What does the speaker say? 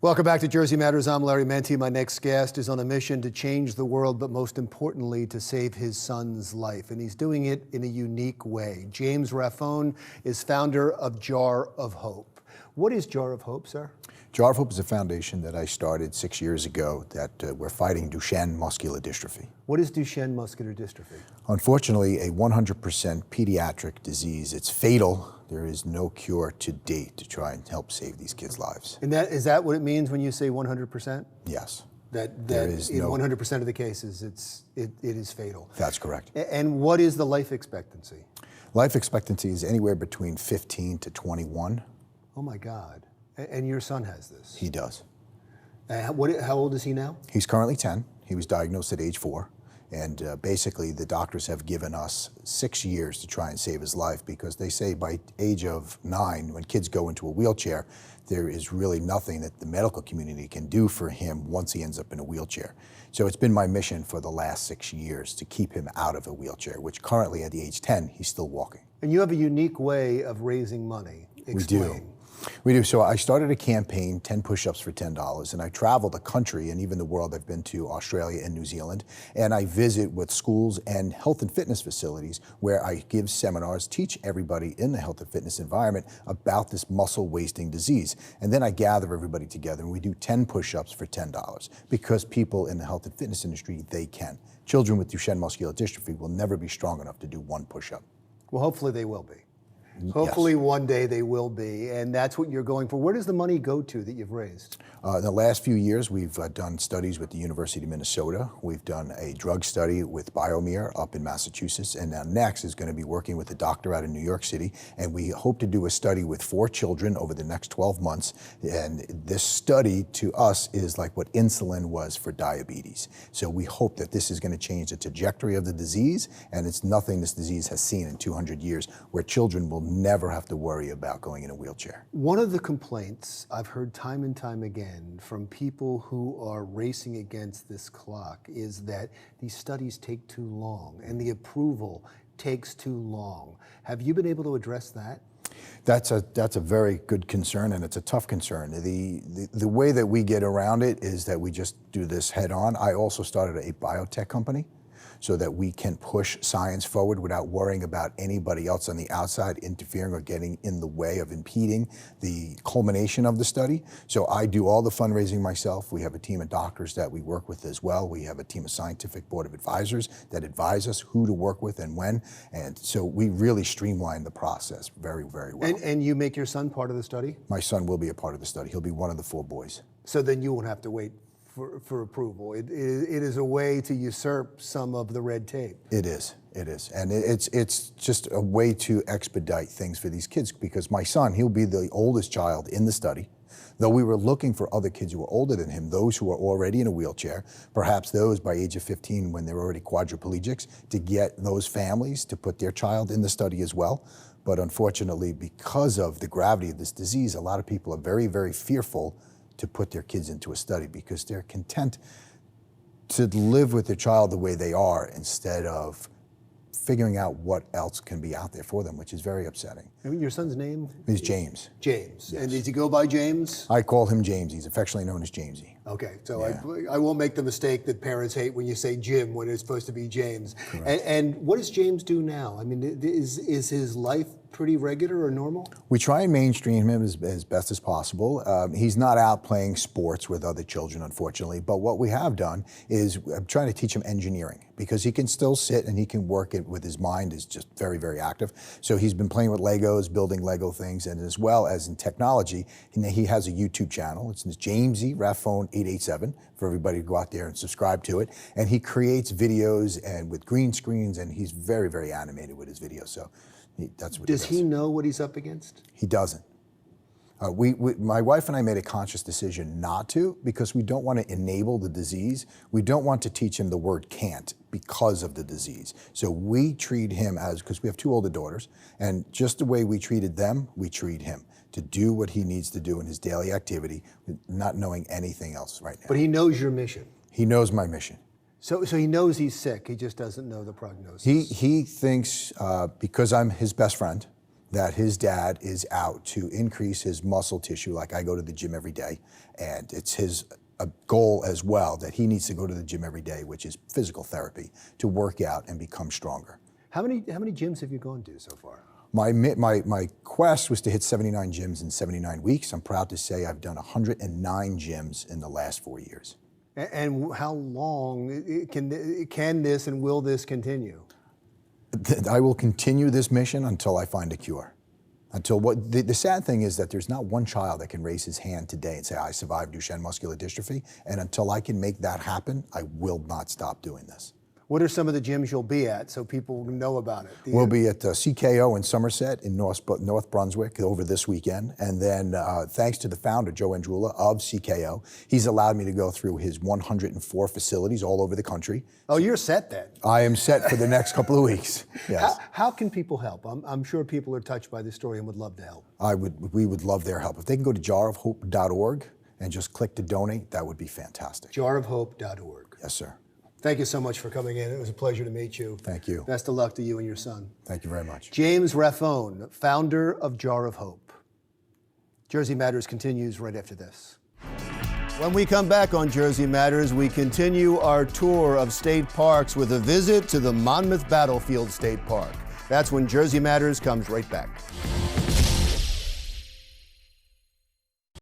Welcome back to Jersey Matters. I'm Larry Menti. My next guest is on a mission to change the world, but most importantly, to save his son's life. And he's doing it in a unique way. James Raffone is founder of Jar of Hope. What is Jar of Hope, sir? Jar of Hope is a foundation that I started 6 years ago that we're fighting Duchenne muscular dystrophy. What is Duchenne muscular dystrophy? Unfortunately, a 100% pediatric disease. It's fatal. There is no cure to date to try and help save these kids' lives. And is that what it means when you say 100%? Yes. That in 100% of the cases, it is fatal. That's correct. And what is the life expectancy? Life expectancy is anywhere between 15 to 21. Oh my God. And your son has this? He does. How old is he now? He's currently 10. He was diagnosed at age 4. And basically, the doctors have given us 6 years to try and save his life because they say by age of 9, when kids go into a wheelchair, there is really nothing that the medical community can do for him once he ends up in a wheelchair. So it's been my mission for the last 6 years to keep him out of a wheelchair, which currently at the age 10, he's still walking. And you have a unique way of raising money. Explain. We do. So I started a campaign, 10 push-ups for $10, and I travel the country and even the world. I've been to Australia and New Zealand, and I visit with schools and health and fitness facilities where I give seminars, teach everybody in the health and fitness environment about this muscle wasting disease. And then I gather everybody together and we do 10 push-ups for $10 because people in the health and fitness industry, they can. Children with Duchenne muscular dystrophy will never be strong enough to do one push-up. Well, hopefully they will be. Hopefully one day they will be, and that's what you're going for. Where does the money go to that you've raised? In the last few years, we've done studies with the University of Minnesota. We've done a drug study with Biomir up in Massachusetts, and now next is going to be working with a doctor out of New York City, and we hope to do a study with 4 children over the next 12 months, and this study to us is like what insulin was for diabetes. So we hope that this is going to change the trajectory of the disease, and it's nothing this disease has seen in 200 years, where children will never have to worry about going in a wheelchair. One of the complaints I've heard time and time again from people who are racing against this clock is that these studies take too long and the approval takes too long. Have you been able to address that? That's a very good concern, and it's a tough concern. The way that we get around it is that we just do this head on. I also started a biotech company, so that we can push science forward without worrying about anybody else on the outside interfering or getting in the way of impeding the culmination of the study. So I do all the fundraising myself. We have a team of doctors that we work with as well. We have a team of scientific board of advisors that advise us who to work with and when. And so we really streamline the process very, very well. And you make your son part of the study? My son will be a part of the study. He'll be one of the 4 boys. So then you won't have to wait for approval. It is a way to usurp some of the red tape. It is. And it's just a way to expedite things for these kids because my son, he'll be the oldest child in the study. Though we were looking for other kids who were older than him, those who are already in a wheelchair, perhaps those by age of 15 when they're already quadriplegics, to get those families to put their child in the study as well. But unfortunately, because of the gravity of this disease, a lot of people are very, very fearful to put their kids into a study because they're content to live with their child the way they are instead of figuring out what else can be out there for them, which is very upsetting. And your son's name? Is James. James. Yes. And does he go by James? I call him James. He's affectionately known as Jamesy. Okay, so Yeah. I won't make the mistake that parents hate when you say Jim when it's supposed to be James. Correct. And what does James do now? I mean, is his life pretty regular or normal? We try and mainstream him as best as possible. He's not out playing sports with other children, unfortunately, but what we have done is I'm trying to teach him engineering because he can still sit and he can work it with his mind is just very, very active. So he's been playing with Legos, building Lego things, and as well as in technology, he has a YouTube channel. It's Jamesy Raffone 887 for everybody to go out there and subscribe to it. And he creates videos and with green screens, and he's very, very animated with his videos. So that's what he does. Does he know what he's up against? He doesn't. My wife and I made a conscious decision not to because we don't want to enable the disease. We don't want to teach him the word can't because of the disease. So we treat him as, because we have 2 older daughters, and just the way we treated them, we treat him to do what he needs to do in his daily activity, not knowing anything else right now. But he knows your mission. He knows my mission. So he knows he's sick, he just doesn't know the prognosis. He thinks, because I'm his best friend, that his dad is out to increase his muscle tissue. Like, I go to the gym every day, and it's his a goal as well that he needs to go to the gym every day, which is physical therapy, to work out and become stronger. How many gyms have you gone to so far? My quest was to hit 79 gyms in 79 weeks. I'm proud to say I've done 109 gyms in the last 4 years. And how long can this and will this continue? I will continue this mission until I find a cure. The sad thing is that there's not one child that can raise his hand today and say, I survived Duchenne muscular dystrophy, and until I can make that happen, I will not stop doing this. What are some of the gyms you'll be at so people know about it? We'll be at CKO in Somerset in North Brunswick over this weekend. And then thanks to the founder, Joe Andrula of CKO, he's allowed me to go through his 104 facilities all over the country. Oh, you're set then? I am set for the next couple of weeks, yes. How can people help? I'm sure people are touched by this story and would love to help. We would love their help. If they can go to jarofhope.org and just click to donate, that would be fantastic. Jarofhope.org. Yes, sir. Thank you so much for coming in. It was a pleasure to meet you. Thank you. Best of luck to you and your son. Thank you very much. James Raffone, founder of Jar of Hope. Jersey Matters continues right after this. When we come back on Jersey Matters, we continue our tour of state parks with a visit to the Monmouth Battlefield State Park. That's when Jersey Matters comes right back.